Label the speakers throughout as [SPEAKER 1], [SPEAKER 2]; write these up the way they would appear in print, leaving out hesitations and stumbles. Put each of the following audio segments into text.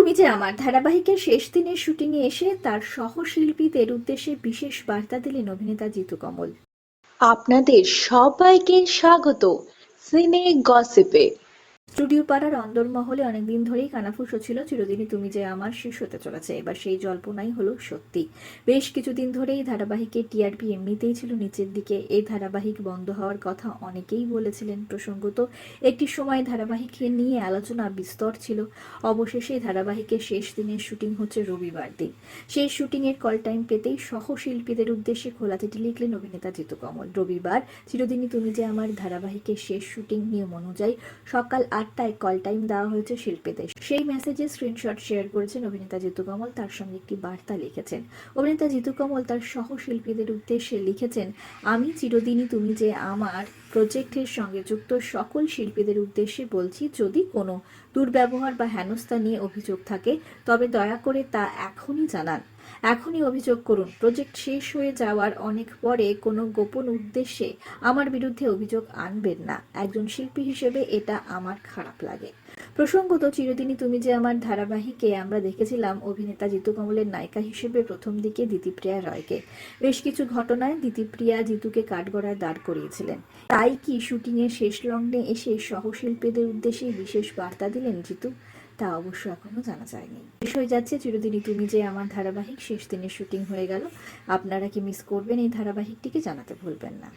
[SPEAKER 1] তুমি যে আমার ধারাবাহিকের শেষ দিনের শুটিংয়ে এসে তার সহশিল্পীদের উদ্দেশ্যে বিশেষ বার্তা দিলেন অভিনেতা জিতু কমল।
[SPEAKER 2] আপনাদের সবাইকে স্বাগত সিনে গসিপে।
[SPEAKER 1] স্টুডিও পাড়ার অন্দরমহলে অনেকদিন ধরেই কানাফুসো ছিল চিরদিনই তুমি যে আমার শেষ হতে চলেছে। এবার সেই জল্পনাই হলো সত্যি। বেশ কিছুদিন ধরেই ধারাবাহিকের টিআরপি এমনিতেই ছিল নিচের দিকে। এই ধারাবাহিক বন্ধ হওয়ার কথা অনেকেই বলেছিলেন। প্রসঙ্গত একটি সময় ধারাবাহিককে নিয়ে আলোচনা বিস্তর ছিল। অবশেষে ধারাবাহিকের শেষ দিনের শুটিং হচ্ছে রবিবার দিন। সেই শুটিংয়ের কল টাইম পেতেই সহশিল্পীদের উদ্দেশ্যে খোলা চিঠি লিখলেন অভিনেতা জিতু কমল। রবিবার চিরদিনই তুমি যে আমার ধারাবাহিকের শেষ শুটিং নিয়ম অনুযায়ী সকাল 8টায় কল টাইম দেওয়া হয়েছে শিল্পীদের। সেই মেসেজে স্ক্রিনশট শেয়ার করেছেন অভিনেতা জিতু কমল। তার সঙ্গে একটি বার্তা লিখেছেন। অভিনেতা জিতু কমল তার সহশিল্পীদের উদ্দেশ্যে লিখেছেন, আমি চিরদিনই তুমি যে আমার প্রজেক্টের সঙ্গে যুক্ত সকল শিল্পীদের উদ্দেশ্যে বলছি, যদি কোনো দুর্ব্যবহার বা হেনস্থা নিয়ে অভিযোগ থাকে তবে দয়া করে তা এখনই জানান। এখনই অভিযোগ করুন। প্রজেক্ট শেষ হয়ে যাওয়ার অনেক পরে কোনো গোপন উদ্দেশ্যে আমার বিরুদ্ধে অভিযোগ আনবেন না। একজন শিল্পী হিসেবে এটা আমার খারাপ লাগে। প্রসঙ্গত চিরদিনই তুমি যে আমার ধারাবাহিকে আমরা দেখেছিলাম অভিনেতা জিতু কমলের নায়িকা হিসেবে প্রথম দিকে দিতিপ্রিয়া রয়কে। বেশ কিছু ঘটনায় দিতিপ্রিয়া জিতুকে কাঠগড়ায় দাঁড় করিয়েছিলেন। তাই কি শুটিংয়ের শেষ লগ্নে এসে সহশিল্পীদের উদ্দেশ্যে বিশেষ বার্তা দিলেন জিতু? তা অবশ্য এখনো জানা যায়নি। শেষ হয়ে যাচ্ছে চিরদিনই তুমি যে আমার ধারাবাহিক, শেষ দিনের শুটিং হয়ে গেল। আপনারা কি মিস করবেন এই ধারাবাহিকটিকে? জানাতে ভুলবেন না।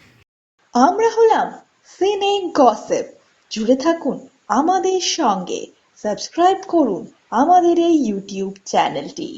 [SPEAKER 2] আমরা হলাম সিনে গসিপ। জুড়ে থাকুন আমাদের সঙ্গে, সাবস্ক্রাইব করুন আমাদের এই ইউটিউব চ্যানেলটি।